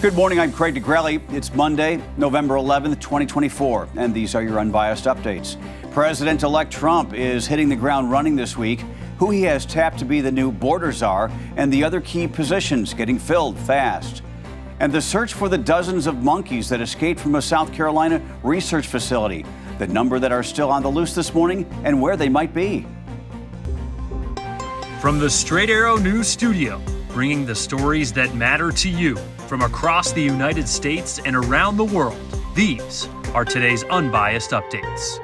Good morning, I'm Craig DeGrelli. It's Monday, November 11th, 2024, and these are your Unbiased Updates. President-elect Trump is hitting the ground running this week. Who he has tapped to be the new border czar and the other key positions getting filled fast. And the search for the dozens of monkeys that escaped from a South Carolina research facility. The number that are still on the loose this morning and where they might be. From the Straight Arrow News Studio, bringing the stories that matter to you from across the United States and around the world, these are today's Unbiased Updates.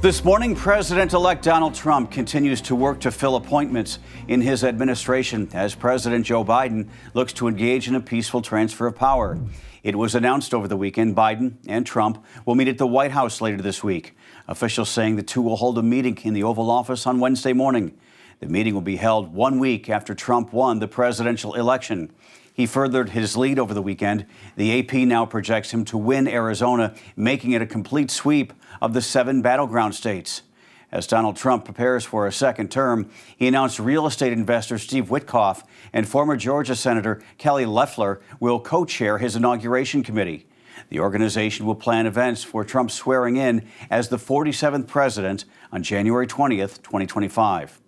This morning, President-elect Donald Trump continues to work to fill appointments in his administration as President Joe Biden looks to engage in a peaceful transfer of power. It was announced over the weekend Biden and Trump will meet at the White House later this week. Officials saying the two will hold a meeting in the Oval Office on Wednesday morning. The meeting will be held 1 week after Trump won the presidential election. He furthered his lead over the weekend. The AP now projects him to win Arizona, making it a complete sweep of the 7 battleground states. As Donald Trump prepares for a second term, he announced real estate investor Steve Witkoff and former Georgia Senator Kelly Loeffler will co-chair his inauguration committee. The organization will plan events for Trump's swearing in as the 47th president on January 20th, 2025.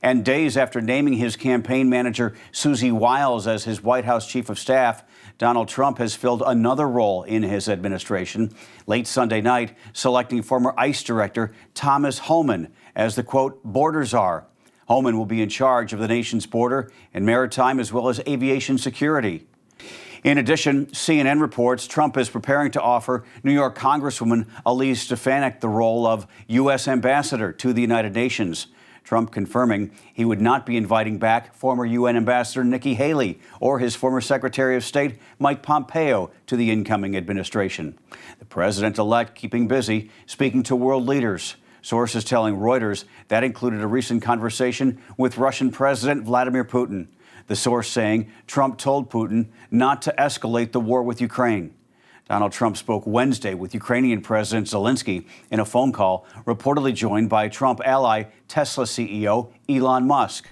And days after naming his campaign manager Susie Wiles as his White House chief of staff, Donald Trump has filled another role in his administration. Late Sunday night, selecting former ICE director Thomas Homan as the, quote, border czar. Homan will be in charge of the nation's border and maritime as well as aviation security. In addition, CNN reports Trump is preparing to offer New York Congresswoman Elise Stefanik the role of U.S. ambassador to the United Nations. Trump confirming he would not be inviting back former UN Ambassador Nikki Haley or his former Secretary of State Mike Pompeo to the incoming administration. The president-elect keeping busy speaking to world leaders. Sources telling Reuters that included a recent conversation with Russian President Vladimir Putin. The source saying Trump told Putin not to escalate the war with Ukraine. Donald Trump spoke Wednesday with Ukrainian President Zelensky in a phone call, reportedly joined by Trump ally Tesla CEO Elon Musk.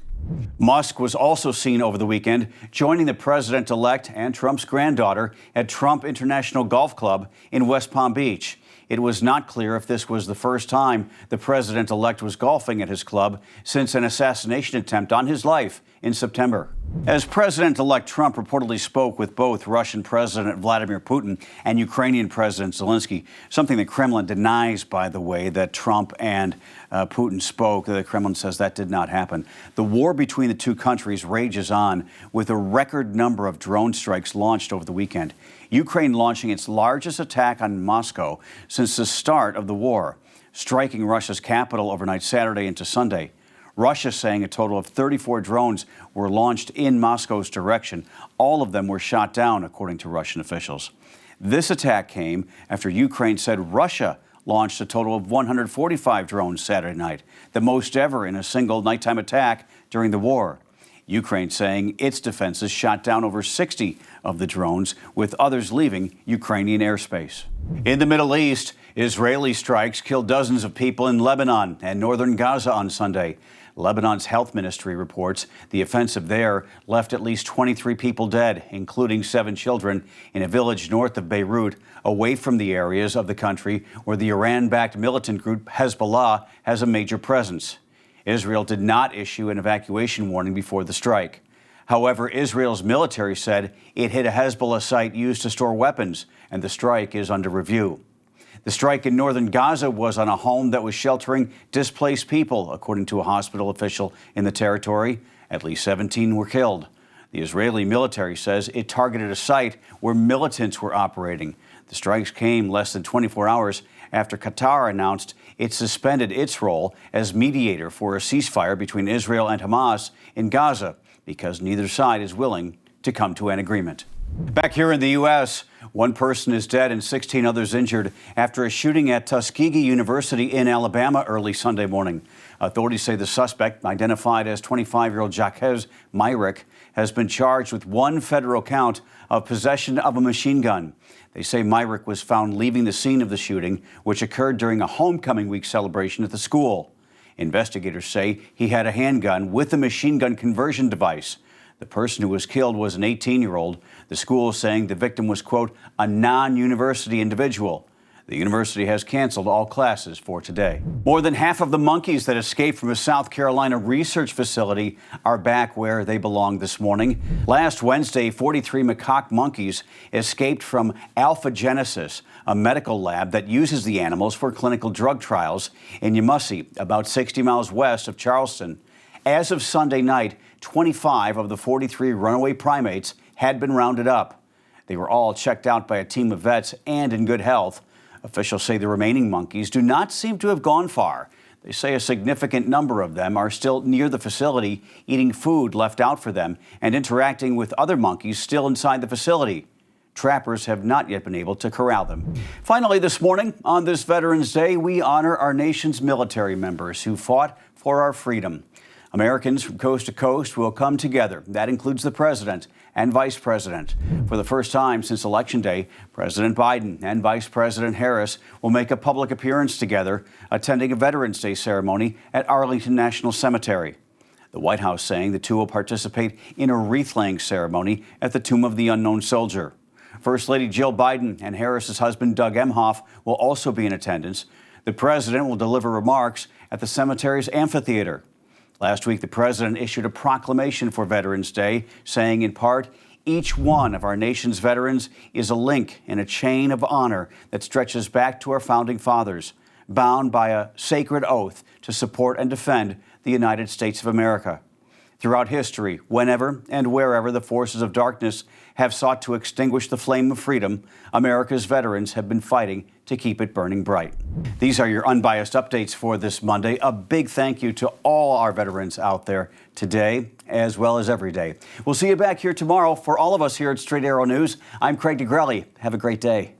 Musk was also seen over the weekend joining the president-elect and Trump's granddaughter at Trump International Golf Club in West Palm Beach. It was not clear if this was the first time the president-elect was golfing at his club since an assassination attempt on his life in September. As President-elect Trump reportedly spoke with both Russian President Vladimir Putin and Ukrainian President Zelensky, something the Kremlin denies, by the way, that Trump and Putin spoke. The Kremlin says that did not happen. The war between the two countries rages on with a record number of drone strikes launched over the weekend. Ukraine launching its largest attack on Moscow since the start of the war, striking Russia's capital overnight Saturday into Sunday. Russia saying a total of 34 drones were launched in Moscow's direction. All of them were shot down, according to Russian officials. This attack came after Ukraine said Russia launched a total of 145 drones Saturday night, the most ever in a single nighttime attack during the war. Ukraine saying its defenses shot down over 60 of the drones, with others leaving Ukrainian airspace. In the Middle East, Israeli strikes killed dozens of people in Lebanon and northern Gaza on Sunday. Lebanon's health ministry reports the offensive there left at least 23 people dead, including 7 children, in a village north of Beirut, away from the areas of the country where the Iran-backed militant group Hezbollah has a major presence. Israel did not issue an evacuation warning before the strike. However, Israel's military said it hit a Hezbollah site used to store weapons, and the strike is under review. The strike in northern Gaza was on a home that was sheltering displaced people, according to a hospital official in the territory. At least 17 were killed. The Israeli military says it targeted a site where militants were operating. The strikes came less than 24 hours after Qatar announced it suspended its role as mediator for a ceasefire between Israel and Hamas in Gaza because neither side is willing to come to an agreement. Back here in the U.S., 1 person is dead and 16 others injured after a shooting at Tuskegee University in Alabama early Sunday morning. Authorities say the suspect, identified as 25-year-old Jacques Myrick, has been charged with 1 federal count of possession of a machine gun. They say Myrick was found leaving the scene of the shooting, which occurred during a homecoming week celebration at the school. Investigators say he had a handgun with a machine gun conversion device. The person who was killed was an 18-year-old. The school is saying the victim was, quote, a non-university individual. The university has canceled all classes for today. More than half of the monkeys that escaped from a South Carolina research facility are back where they belong this morning. Last Wednesday, 43 macaque monkeys escaped from Alpha Genesis, a medical lab that uses the animals for clinical drug trials in Yamasee, about 60 miles west of Charleston. As of Sunday night, 25 of the 43 runaway primates had been rounded up. They were all checked out by a team of vets and in good health. Officials say the remaining monkeys do not seem to have gone far. They say a significant number of them are still near the facility, eating food left out for them and interacting with other monkeys still inside the facility. Trappers have not yet been able to corral them. Finally, this morning, on this Veterans Day, we honor our nation's military members who fought for our freedom. Americans from coast to coast will come together. That includes the president and vice president. For the first time since Election Day, President Biden and Vice President Harris will make a public appearance together, attending a Veterans Day ceremony at Arlington National Cemetery. The White House saying the two will participate in a wreath-laying ceremony at the Tomb of the Unknown Soldier. First Lady Jill Biden and Harris's husband Doug Emhoff will also be in attendance. The president will deliver remarks at the cemetery's amphitheater. Last week, the president issued a proclamation for Veterans Day, saying in part, each one of our nation's veterans is a link in a chain of honor that stretches back to our founding fathers, bound by a sacred oath to support and defend the United States of America. Throughout history, whenever and wherever the forces of darkness have sought to extinguish the flame of freedom, America's veterans have been fighting to keep it burning bright. These are your unbiased updates for this Monday. A big thank you to all our veterans out there today, as well as every day. We'll see you back here tomorrow. For all of us here at Straight Arrow News, I'm Craig DeGrelli. Have a great day.